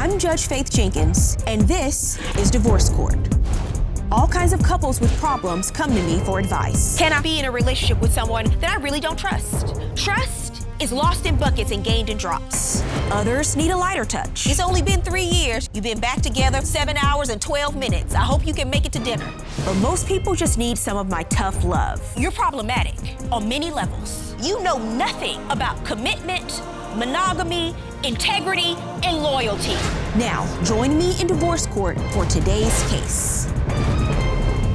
I'm Judge Faith Jenkins, and this is Divorce Court. All kinds of couples with problems come to me for advice. Can I be in a relationship with someone that I really don't trust? Trust is lost in buckets and gained in drops. Others need a lighter touch. It's only been 3 years. You've been back together 7 hours and 12 minutes. I hope you can make it to dinner. But most people just need some of my tough love. You're problematic on many levels. You know nothing about commitment, monogamy, integrity, and loyalty. Now, join me in Divorce Court for today's case.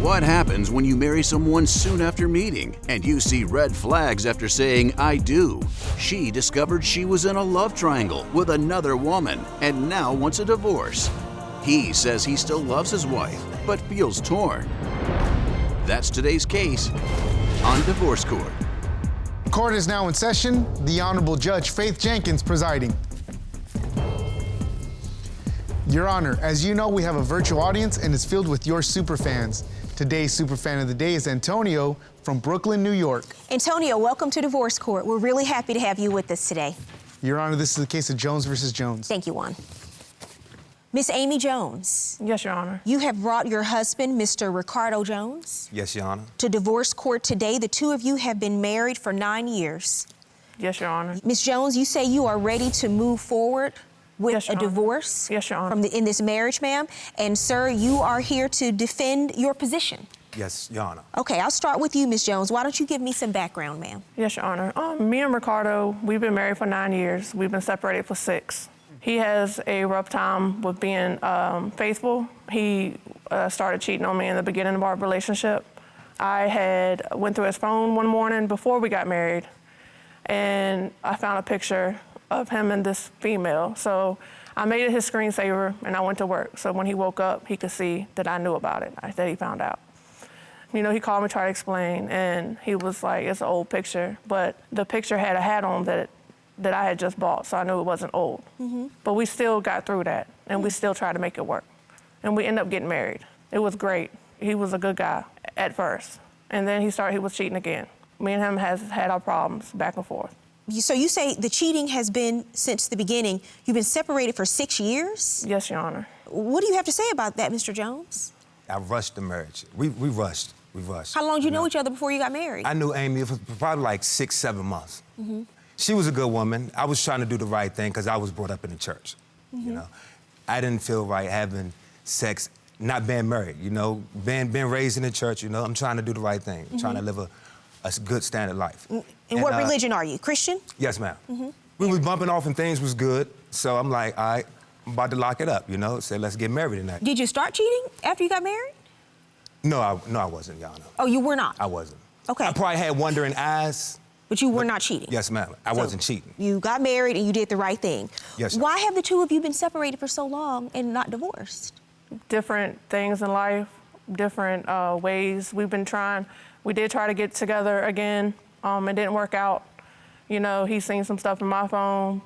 What happens when you marry someone soon after meeting and you see red flags after saying, "I do"? She discovered she was in a love triangle with another woman and now wants a divorce. He says he still loves his wife, but feels torn. That's today's case on Divorce Court. Court is now in session. The Honorable Judge Faith Jenkins presiding. Your Honor, as you know, we have a virtual audience and it's filled with your super fans. Today's super fan of the day is Antonio from Brooklyn, New York. Antonio, welcome to Divorce Court. We're really happy to have you with us today. Your Honor, this is the case of Jones versus Jones. Thank you, Juan. Miss Amy Jones. Yes, Your Honor. You have brought your husband, Mr. Ricardo Jones. Yes, Your Honor. To divorce court today. The two of you have been married for 9 years. Yes, Your Honor. Ms. Jones, you say you are ready to move forward with Yes, a Your Honor. divorce. Yes, Your Honor. In this marriage, ma'am. And sir, you are here to defend your position. Yes, Your Honor. Okay, I'll start with you, Ms. Jones. Why don't you give me some background, ma'am? Yes, Your Honor. Me and Ricardo, we've been married for 9 years. We've been separated for 6. He has a rough time with being faithful. He started cheating on me in the beginning of our relationship. I went through his phone one morning before we got married, and I found a picture of him and this female. So I made it his screensaver, and I went to work. So when he woke up, he could see that I knew about it, that he found out. You know, he called me, tried to explain, and he was like, it's an old picture, but the picture had a hat on that I had just bought, so I knew it wasn't old. Mm-hmm. But we still got through that, and we still tried to make it work. And we ended up getting married. It was great. He was a good guy at first. And then he was cheating again. Me and him has had our problems back and forth. So you say the cheating has been since the beginning. You've been separated for 6 years? Yes, Your Honor. What do you have to say about that, Mr. Jones? I rushed the marriage. We rushed. We rushed. How long did you know each other before you got married? I knew Amy for probably like 6, 7 months. Mm-hmm. She was a good woman. I was trying to do the right thing because I was brought up in the church. Mm-hmm. You know, I didn't feel right having sex, not being married. You know, being raised in the church. You know, I'm trying to do the right thing. I'm trying to live a good standard life. And what religion are you? Christian? Yes, ma'am. Mm-hmm. We was bumping off and things was good. So I'm like, all right, I'm about to lock it up. You know, say let's get married tonight. Did you start cheating after you got married? No, I wasn't, Your Honor. Oh, you were not? I wasn't. Okay. I probably had wandering eyes. But you were not cheating? Yes, ma'am. I wasn't cheating. You got married and you did the right thing. Yes, ma'am. Why have the two of you been separated for so long and not divorced? Different things in life, different ways. We did try to get together again. It didn't work out. You know, he's seen some stuff in my phone,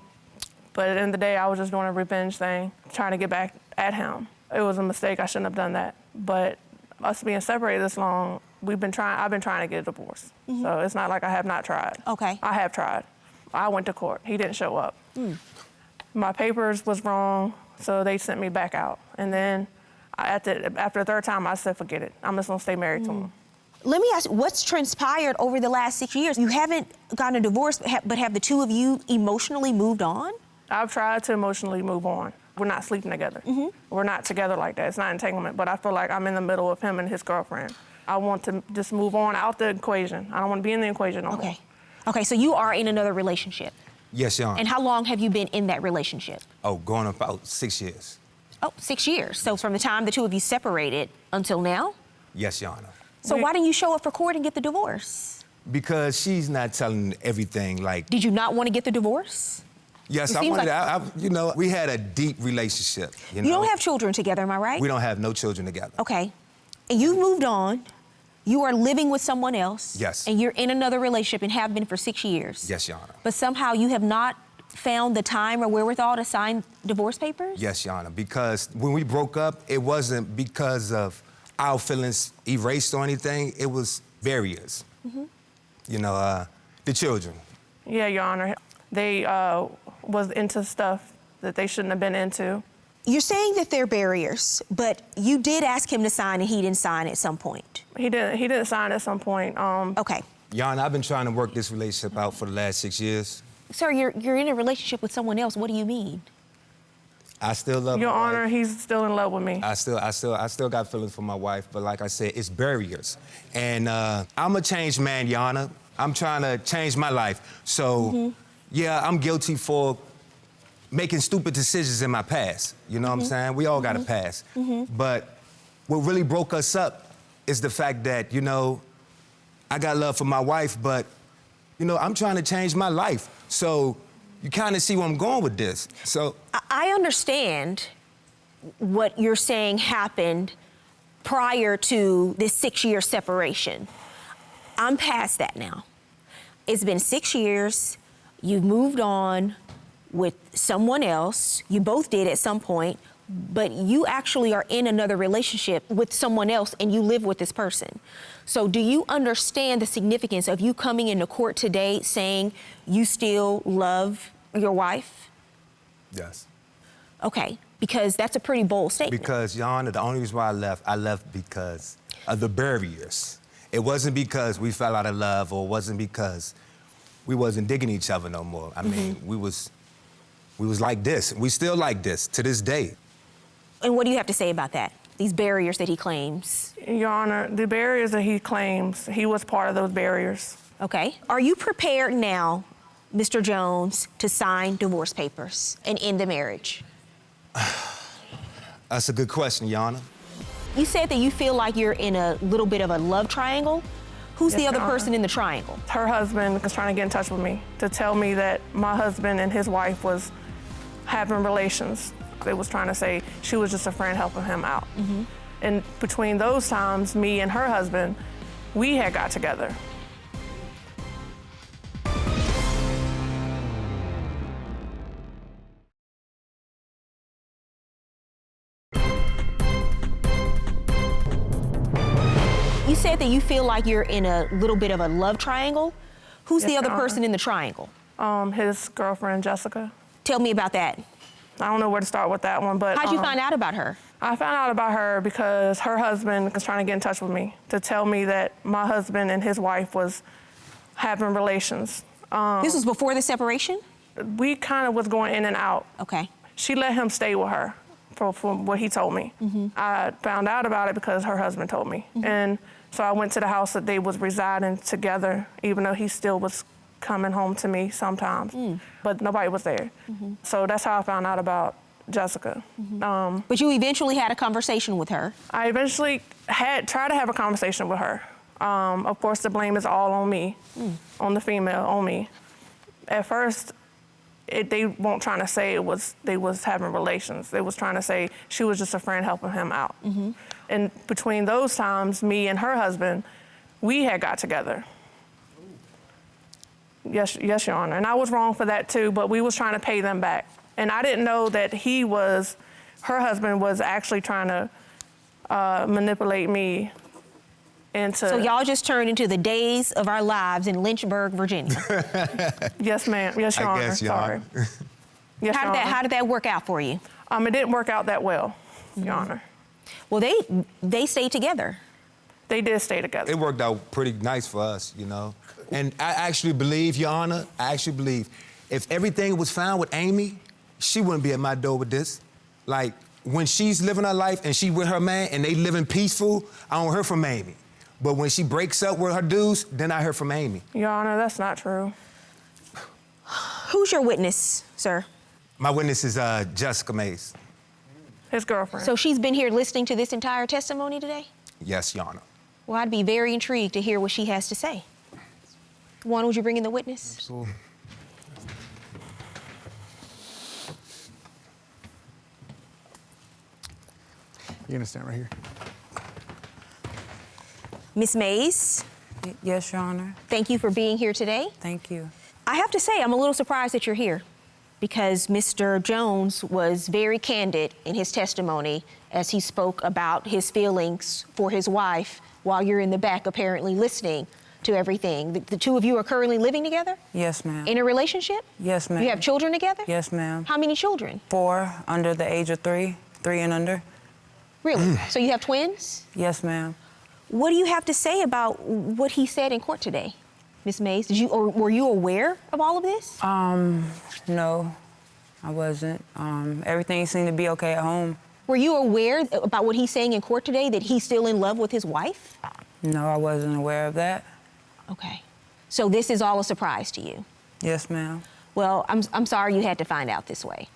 but at the end of the day, I was just doing a revenge thing, trying to get back at him. It was a mistake. I shouldn't have done that. But us being separated this long, I've been trying to get a divorce. Mm-hmm. So it's not like I have not tried. Okay. I have tried. I went to court. He didn't show up. My papers was wrong, so they sent me back out. And then after the third time, I said, forget it. I'm just gonna stay married to him. Let me ask you, what's transpired over the last 6 years? You haven't gotten a divorce, but have the two of you emotionally moved on? I've tried to emotionally move on. We're not sleeping together. Mm-hmm. We're not together like that. It's not entanglement, but I feel like I'm in the middle of him and his girlfriend. I want to just move on out the equation. I don't want to be in the equation no more. Okay, so you are in another relationship. Yes, Your Honor. And how long have you been in that relationship? Oh, going about 6 years. Oh, 6 years. So from the time the two of you separated until now? Yes, Your Honor. So why didn't you show up for court and get the divorce? Because she's not telling everything like... Did you not want to get the divorce? Yes, I wanted you know, we had a deep relationship. You don't have children together, am I right? We don't have no children together. Okay. And you've moved on. You are living with someone else. Yes. And you're in another relationship and have been for 6 years. Yes, Your Honor. But somehow you have not found the time or wherewithal to sign divorce papers? Yes, Your Honor, because when we broke up, it wasn't because of our feelings erased or anything. It was barriers. Mm-hmm. You know, the children. Yeah, Your Honor. They was into stuff that they shouldn't have been into. You're saying that they're barriers, but you did ask him to sign and he didn't sign at some point. He didn't sign at some point. Okay. Your Honor, I've been trying to work this relationship out for the last 6 years. Sir, you're in a relationship with someone else. What do you mean? I still love Your my wife. Honor, he's still in love with me. I still got feelings for my wife, but like I said, it's barriers. And I'm a changed man, Your Honor. I'm trying to change my life. So, yeah, I'm guilty for making stupid decisions in my past. You know what I'm saying? We all got a past. But what really broke us up is the fact that, you know, I got love for my wife, but, you know, I'm trying to change my life. So you kind of see where I'm going with this. So I understand what you're saying happened prior to this 6-year separation. I'm past that now. It's been 6 years. You've moved on with someone else. You both did at some point, but you actually are in another relationship with someone else and you live with this person. So do you understand the significance of you coming into court today saying you still love your wife? yes. Okay, because that's a pretty bold statement. Because, Your Honor, the only reason why I left because of the barriers. It wasn't because we fell out of love, or it wasn't because we wasn't digging each other no more. I mean, we was like this. We still like this to this day. And what do you have to say about that? These barriers that he claims? Your Honor, the barriers that he claims, he was part of those barriers. Okay. Are you prepared now, Mr. Jones, to sign divorce papers and end the marriage? That's a good question, Your Honor. You said that you feel like you're in a little bit of a love triangle. Who's Yes, the other Your Honor. person in the triangle? Her husband was trying to get in touch with me to tell me that my husband and his wife was having relations. They was trying to say she was just a friend helping him out. And between those times, me and her husband, we had got together. You said that you feel like you're in a little bit of a love triangle. Who's Yes, the other Your Honor. person in the triangle? His girlfriend, Jessica. Tell me about that. I don't know where to start with that one, but How'd you find out about her? I found out about her because her husband was trying to get in touch with me to tell me that my husband and his wife was having relations. This was before the separation? We kind of was going in and out. Okay. She let him stay with her from what he told me. I found out about it because her husband told me. And so I went to the house that they was residing together, even though he still was coming home to me sometimes, but nobody was there. So that's how I found out about Jessica. But you eventually had a conversation with her. I eventually tried to have a conversation with her. Of course, the blame is all on me, on the female, on me. At first, they weren't trying to say they was having relations. They was trying to say she was just a friend helping him out. And between those times, me and her husband, we had got together. Yes, Your Honor. And I was wrong for that too, but we was trying to pay them back. And I didn't know that her husband was actually trying to manipulate me into... So y'all just turned into the days of our lives in Lynchburg, Virginia. Yes, ma'am. Yes, Your I Honor. guess, Your Sorry. Honor. Yes, Your Honor. How did that work out for you? It didn't work out that well, Your Honor. Well, they stayed together. They did stay together. It worked out pretty nice for us, you know. And I actually believe, Your Honor, if everything was fine with Amy, she wouldn't be at my door with this. Like, when she's living her life and she with her man and they living peaceful, I don't hear from Amy. But when she breaks up with her dudes, then I hear from Amy. Your Honor, that's not true. Who's your witness, sir? My witness is Jessica Mays. His girlfriend. So she's been here listening to this entire testimony today? Yes, Your Honor. Well, I'd be very intrigued to hear what she has to say. Juan, would you bring in the witness? Absolutely. You're gonna stand right here. Miss Mays, Yes, Your Honor. thank you for being here today. Thank you. I have to say, I'm a little surprised that you're here because Mr. Jones was very candid in his testimony as he spoke about his feelings for his wife while you're in the back apparently listening to everything. The two of you are currently living together? Yes, ma'am. In a relationship? Yes, ma'am. You have children together? Yes, ma'am. How many children? 4 under the age of 3, 3 and under. Really? So you have twins? Yes, ma'am. What do you have to say about what he said in court today, Ms. Mays? Were you aware of all of this? No, I wasn't. Everything seemed to be okay at home. Were you aware about what he's saying in court today, that he's still in love with his wife? No, I wasn't aware of that. Okay. So this is all a surprise to you? Yes, ma'am. Well, I'm sorry you had to find out this way.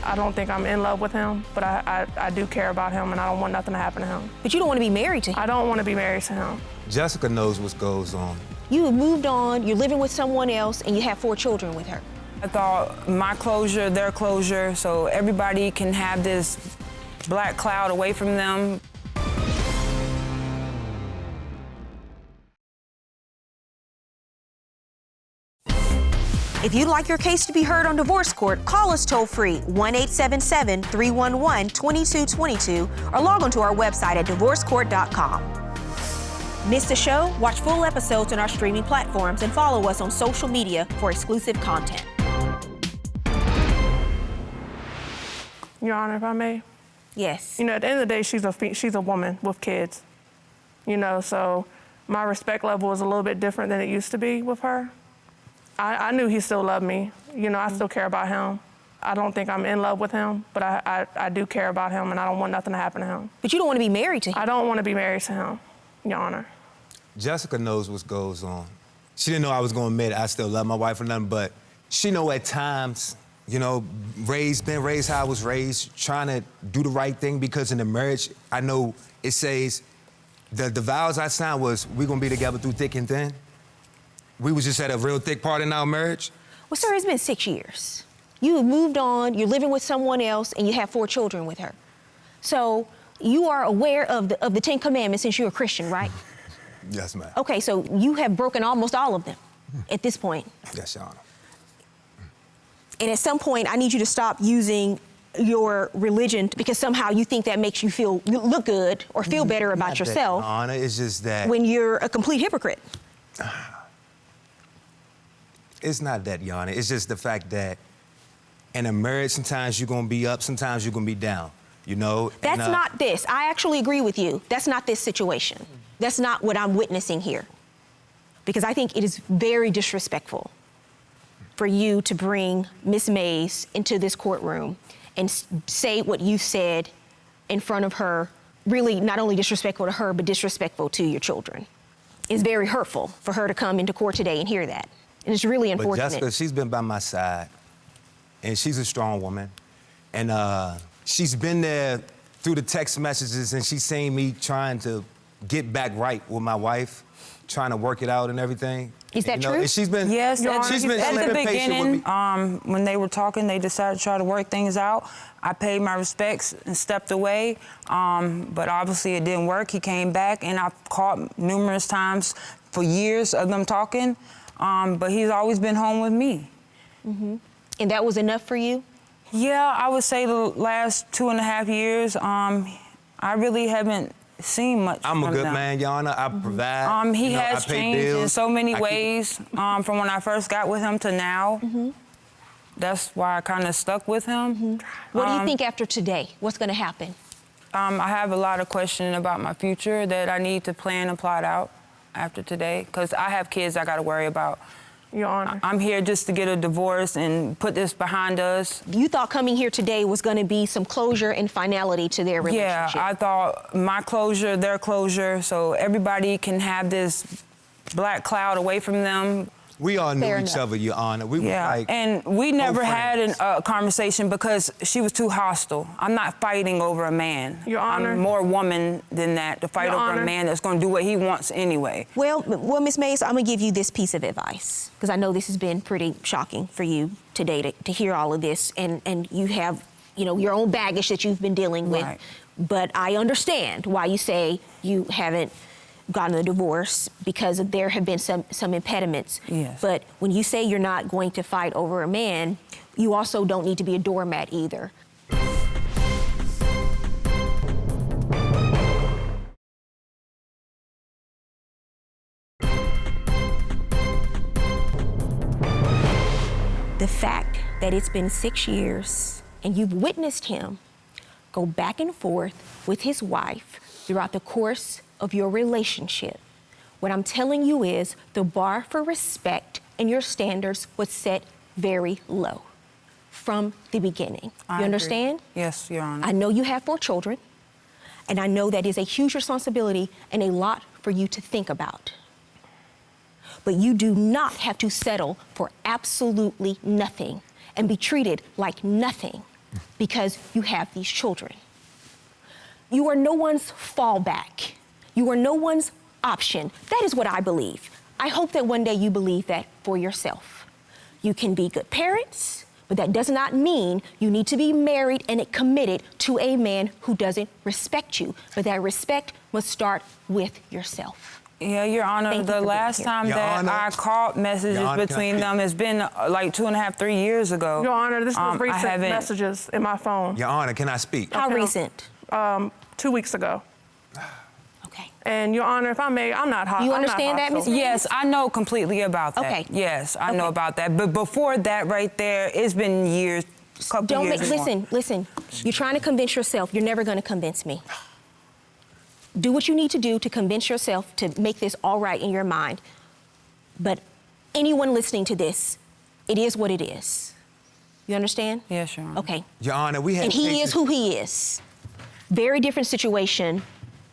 I don't think I'm in love with him, but I do care about him, and I don't want nothing to happen to him. But you don't want to be married to him. I don't want to be married to him. Jessica knows what goes on. You have moved on, you're living with someone else, and you have 4 children with her. I thought my closure, their closure, so everybody can have this black cloud away from them. If you'd like your case to be heard on divorce court, call us toll-free 1-877-311-2222 or log on to our website at divorcecourt.com. Miss the show? Watch full episodes on our streaming platforms and follow us on social media for exclusive content. Your Honor, if I may. Yes. You know, at the end of the day, she's a woman with kids. You know, so my respect level is a little bit different than it used to be with her. I knew he still loved me. You know, I still care about him. I don't think I'm in love with him, but I do care about him, and I don't want nothing to happen to him. But you don't want to be married to him. I don't want to be married to him, Your Honor. Jessica knows what goes on. She didn't know I was going to admit I still love my wife or nothing, but she know at times, you know, been raised how I was raised, trying to do the right thing, because in the marriage, I know it says, the vows I signed was, we're going to be together through thick and thin. We was just at a real thick part in our marriage. Well, sir, it's been 6 years. You have moved on, you're living with someone else, and you have 4 children with her. So you are aware of the 10 Commandments since you're a Christian, right? Yes, ma'am. Okay, so you have broken almost all of them at this point. Yes, Your Honor. And at some point, I need you to stop using your religion because somehow you think that makes you look good or feel better about Not yourself. That, Your Honor, it's just that... When you're a complete hypocrite. It's not that, Your Honor. It's just the fact that in a marriage, sometimes you're going to be up, sometimes you're going to be down, you know? That's not this. I actually agree with you. That's not this situation. That's not what I'm witnessing here. Because I think it is very disrespectful for you to bring Ms. Mays into this courtroom and say what you said in front of her, really not only disrespectful to her, but disrespectful to your children. It's very hurtful for her to come into court today and hear that. And it's really unfortunate. But Jessica, she's been by my side, and she's a strong woman. And she's been there through the text messages, and she's seen me trying to get back right with my wife, trying to work it out and everything. Is that true? true? And she's been, Yes, she's been at the patient beginning, with me. when they were talking, they decided to try to work things out. I paid my respects and stepped away, but obviously it didn't work. He came back, and I've caught numerous times for years of them talking, but he's always been home with me. Mm-hmm. And that was enough for you? Yeah, I would say the last 2.5 years, I really haven't seen much I'm a from good them. man, Your Honor. I provide. He you know, has I pay changed bills. in so many ways from when I first got with him to now. Mm-hmm. That's why I kind of stuck with him. Mm-hmm. What do you think after today? What's going to happen? I have a lot of questions about my future that I need to plan and plot out after today, because I have kids I got to worry about. Your Honor. I'm here just to get a divorce and put this behind us. You thought coming here today was going to be some closure and finality to their relationship. Yeah, I thought my closure, their closure, so everybody can have this black cloud away from them. We all knew Fair each enough. other, Your Honor. We Yeah, were like, and we never had friends. a conversation because she was too hostile. I'm not fighting over a man. Your Honor. I'm more woman than that, to fight Your over Honor. a man that's going to do what he wants anyway. Well, Ms. Mays, I'm going to give you this piece of advice, because I know this has been pretty shocking for you today to hear all of this, and you have, you know, your own baggage that you've been dealing with. Right. But I understand why you say you haven't gotten a divorce, because there have been some impediments. Yes. But when you say you're not going to fight over a man, you also don't need to be a doormat either. that it's been 6 years and you've witnessed him go back and forth with his wife throughout the course of your relationship, what I'm telling you is the bar for respect and your standards was set very low from the beginning. I You agree. understand? Yes, Your Honor. I know you have 4 children, and I know that is a huge responsibility and a lot for you to think about. But you do not have to settle for absolutely nothing and be treated like nothing because you have these children. You are no one's fallback. You are no one's option. That is what I believe. I hope that one day you believe that for yourself. You can be good parents, but that does not mean you need to be married and committed to a man who doesn't respect you. But that respect must start with yourself. Yeah, Your Honor, Thank you the for being last here. time Your that Honor. I called messages Your Honor, between them has been like 2.5, 3 years ago. Your Honor, this was I recent haven't- messages in my phone. Your Honor, can I speak? How Okay. recent? 2 weeks ago. Okay. And Your Honor, if I may, I'm not hot. You I'm not understand that, hostile. Ms. Yes, I know completely about that. Okay. Yes, I know Okay. about that. But before that right there, it's been years, couple Don't years. make, more. listen. You're trying to convince yourself. You're never going to convince me. Do what you need to do to convince yourself to make this all right in your mind. But anyone listening to this, it is what it is. You understand? Yes, Your Honor. Okay. Your Honor, we had And he cases- is who he is. Very different situation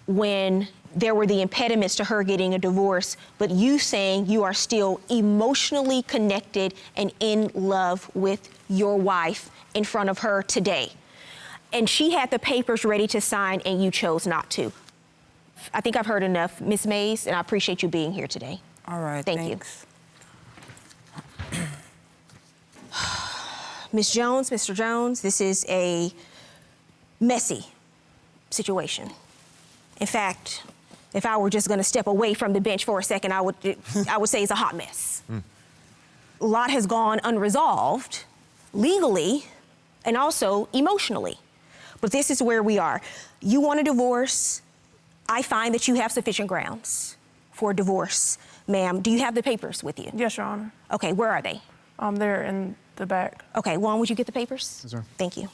when there were the impediments to her getting a divorce, but you saying you are still emotionally connected and in love with your wife in front of her today. And she had the papers ready to sign and you chose not to. I think I've heard enough, Ms. Mays, and I appreciate you being here today. All right, Thank thanks. you. Ms. Jones, Mr. Jones, this is a messy situation. In fact, if I were just going to step away from the bench for a second, I would say it's a hot mess. A lot has gone unresolved legally and also emotionally. But this is where we are. You want a divorce. I find that you have sufficient grounds for a divorce. Ma'am, do you have the papers with you? Yes, Your Honor. Okay, where are they? They're in the back. Okay, Juan, would you get the papers? Yes, sir. Thank you.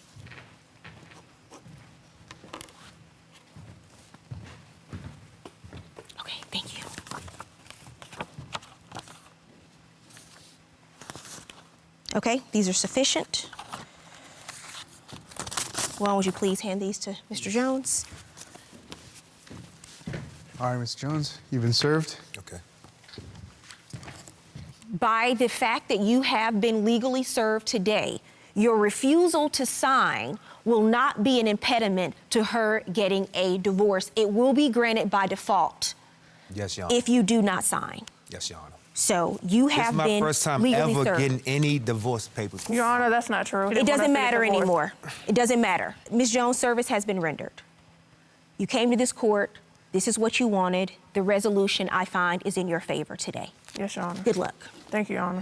Okay, thank you. Okay, these are sufficient. Juan, would you please hand these to Mr. Jones? All right, Ms. Jones, you've been served. Okay. By the fact that you have been legally served today, your refusal to sign will not be an impediment to her getting a divorce. It will be granted by default Yes, Your Honor. if you do not sign. Yes, Your Honor. So you This have is my been first time legally ever served. getting any divorce papers. Your Honor, that's not true. It doesn't matter anymore. It doesn't matter. Ms. Jones' service has been rendered. You came to this court. This is what you wanted. The resolution, I find, is in your favor today. Yes, Your Honor. Good luck. Thank you, Your Honor.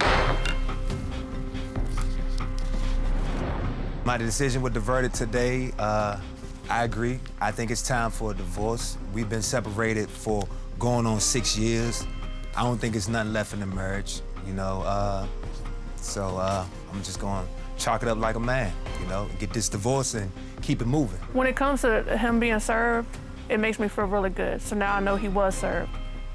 My decision with the verdict today, I agree. I think it's time for a divorce. We've been separated for going on 6 years. I don't think it's nothing left in the marriage, you know. So I'm just going to chalk it up like a man, you know, get this divorce and keep it moving. When it comes to him being served, it makes me feel really good. So now I know he was served,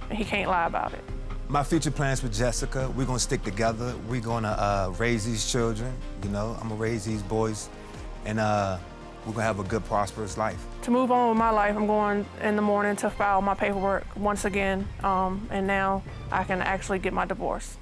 and he can't lie about it. My future plans with Jessica, we're gonna stick together. We're gonna raise these children, you know. I'm gonna raise these boys, and we're gonna have a good, prosperous life. To move on with my life, I'm going in the morning to file my paperwork once again, and now I can actually get my divorce.